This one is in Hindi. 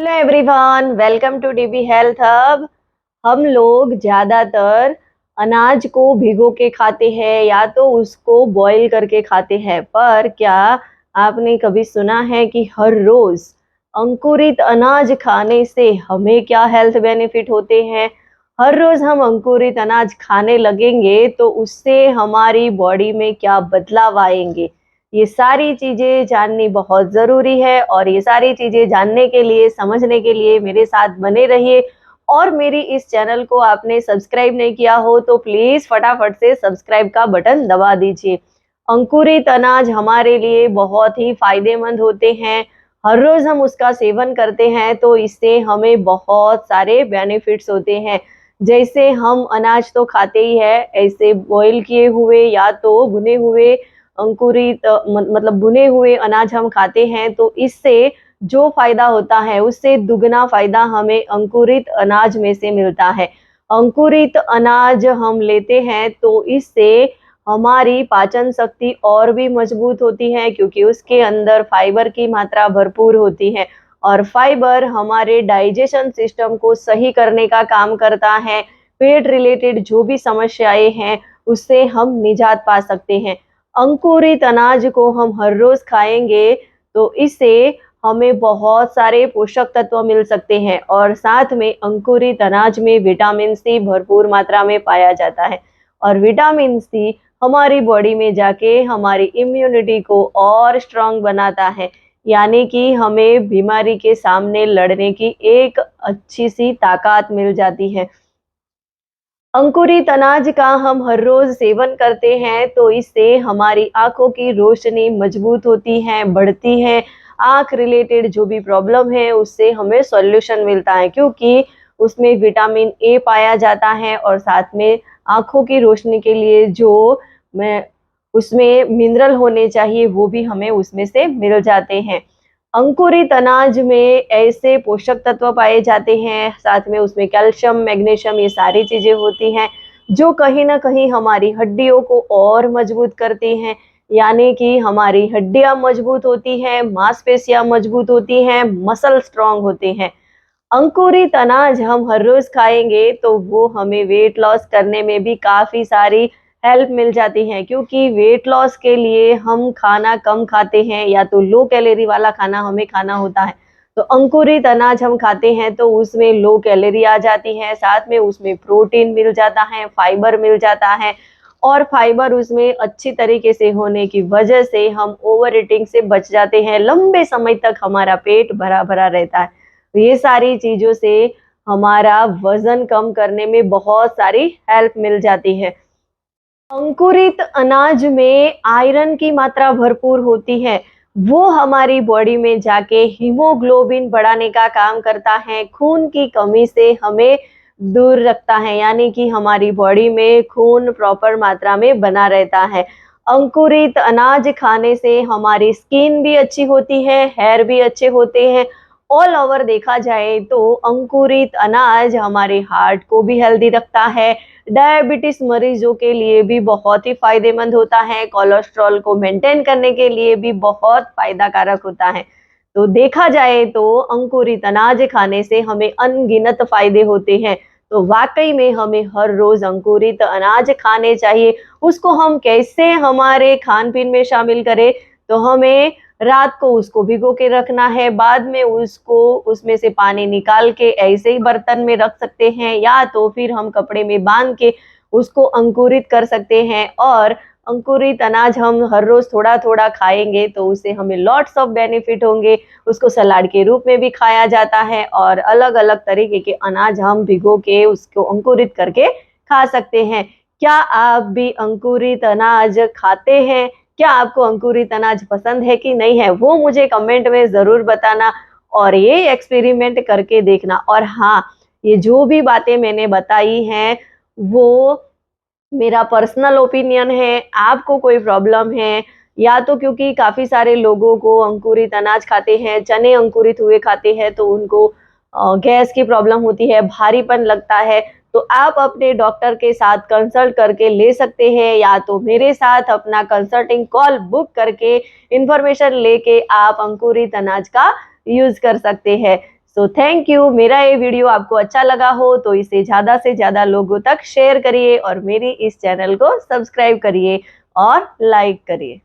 Hello everyone, welcome to DB health hub. हम लोग ज़्यादातर अनाज को भिगो के खाते हैं या तो उसको बॉईल करके खाते हैं, पर क्या आपने कभी सुना है कि हर रोज़ अंकुरित अनाज खाने से हमें क्या हेल्थ बेनिफिट होते हैं? हर रोज़ हम अंकुरित अनाज खाने लगेंगे तो उससे हमारी बॉडी में क्या बदलाव आएंगे? ये सारी चीज़ें जाननी बहुत ज़रूरी है और ये सारी चीज़ें जानने के लिए, समझने के लिए मेरे साथ बने रहिए। और मेरी इस चैनल को आपने सब्सक्राइब नहीं किया हो तो प्लीज़ फटाफट से सब्सक्राइब का बटन दबा दीजिए। अंकुरित अनाज हमारे लिए बहुत ही फ़ायदेमंद होते हैं। हर रोज़ हम उसका सेवन करते हैं तो इससे हमें बहुत सारे बेनिफिट्स होते हैं। जैसे हम अनाज तो खाते ही हैं, ऐसे बॉयल किए हुए या तो भुने हुए अंकुरित मतलब भुने हुए अनाज हम खाते हैं तो इससे जो फ़ायदा होता है उससे दुगना फ़ायदा हमें अंकुरित अनाज में से मिलता है। अंकुरित अनाज हम लेते हैं तो इससे हमारी पाचन शक्ति और भी मजबूत होती है, क्योंकि उसके अंदर फाइबर की मात्रा भरपूर होती है और फाइबर हमारे डाइजेशन सिस्टम को सही करने का काम करता है। पेट रिलेटेड जो भी समस्याएँ हैं उससे हम निजात पा सकते हैं। अंकुरित अनाज को हम हर रोज़ खाएँगे तो इससे हमें बहुत सारे पोषक तत्व मिल सकते हैं और साथ में अंकुरित अनाज में विटामिन सी भरपूर मात्रा में पाया जाता है और विटामिन सी हमारी बॉडी में जाके हमारी इम्यूनिटी को और स्ट्रांग बनाता है, यानी कि हमें बीमारी के सामने लड़ने की एक अच्छी सी ताकत मिल जाती है। अंकुरित अनाज का हम हर रोज सेवन करते हैं तो इससे हमारी आंखों की रोशनी मजबूत होती है, बढ़ती है। आंख रिलेटेड जो भी प्रॉब्लम है उससे हमें सॉल्यूशन मिलता है, क्योंकि उसमें विटामिन ए पाया जाता है और साथ में आंखों की रोशनी के लिए जो मैं उसमें मिनरल होने चाहिए वो भी हमें उसमें से मिल जाते हैं। अंकुरित अनाज में ऐसे पोषक तत्व पाए जाते हैं, साथ में उसमें कैल्शियम, मैग्नीशियम, ये सारी चीज़ें होती हैं, जो कहीं न कहीं हमारी हड्डियों को और मजबूत करती हैं। यानी कि हमारी हड्डियाँ मजबूत होती हैं, मांसपेशियाँ मजबूत होती हैं, मसल स्ट्रॉन्ग होते हैं। अंकुरित अनाज हम हर रोज़ खाएँगे तो वो हमें वेट लॉस करने में भी काफ़ी सारी हेल्प मिल जाती है, क्योंकि वेट लॉस के लिए हम खाना कम खाते हैं या तो लो कैलोरी वाला खाना हमें खाना होता है। तो अंकुरित अनाज हम खाते हैं तो उसमें लो कैलोरी आ जाती है, साथ में उसमें प्रोटीन मिल जाता है, फाइबर मिल जाता है और फाइबर उसमें अच्छी तरीके से होने की वजह से हम ओवर ईटिंग से बच जाते हैं। लंबे समय तक हमारा पेट भरा-भरा रहता है। तो ये सारी चीज़ों से हमारा वज़न कम करने में बहुत सारी हेल्प मिल जाती है। अंकुरित अनाज में आयरन की मात्रा भरपूर होती है। वो हमारी बॉडी में जाके हीमोग्लोबिन बढ़ाने का काम करता है, खून की कमी से हमें दूर रखता है, यानी कि हमारी बॉडी में खून प्रॉपर मात्रा में बना रहता है। अंकुरित अनाज खाने से हमारी स्किन भी अच्छी होती है, हेयर भी अच्छे होते हैं। ऑल ओवर देखा जाए तो अंकुरित अनाज हमारे हार्ट को भी हेल्दी रखता है, डायबिटीज मरीजों के लिए भी बहुत ही फायदेमंद होता है, कोलेस्ट्रॉल को मेंटेन करने के लिए भी बहुत फायदा कारक होता है। तो देखा जाए तो अंकुरित अनाज खाने से हमें अनगिनत फायदे होते हैं। तो वाकई में हमें हर रोज अंकुरित अनाज खाने चाहिए। उसको हम कैसे हमारे खान पीन में शामिल करें, तो हमें रात को उसको भिगो के रखना है, बाद में उसको उसमें से पानी निकाल के ऐसे ही बर्तन में रख सकते हैं या तो फिर हम कपड़े में बांध के उसको अंकुरित कर सकते हैं। और अंकुरित अनाज हम हर रोज थोड़ा थोड़ा खाएंगे तो उससे हमें लॉट्स ऑफ बेनिफिट होंगे। उसको सलाद के रूप में भी खाया जाता है और अलग अलग तरीके के अनाज हम भिगो के उसको अंकुरित करके खा सकते हैं। क्या आप भी अंकुरित अनाज खाते हैं? क्या आपको अंकुरित अनाज पसंद है कि नहीं है, वो मुझे कमेंट में ज़रूर बताना और ये एक्सपेरिमेंट करके देखना। और हाँ, ये जो भी बातें मैंने बताई हैं, वो मेरा पर्सनल ओपिनियन है। आपको कोई प्रॉब्लम है या तो क्योंकि काफ़ी सारे लोगों को अंकुरित अनाज खाते हैं, चने अंकुरित हुए खाते हैं तो उनको गैस की प्रॉब्लम होती है, भारीपन लगता है, तो आप अपने डॉक्टर के साथ कंसल्ट करके ले सकते हैं या तो मेरे साथ अपना कंसल्टिंग कॉल बुक करके इन्फॉर्मेशन लेके आप अंकुरित अनाज का यूज़ कर सकते हैं। So thank you. मेरा ये वीडियो आपको अच्छा लगा हो तो इसे ज़्यादा से ज़्यादा लोगों तक शेयर करिए और मेरी इस चैनल को सब्सक्राइब करिए और लाइक करिए।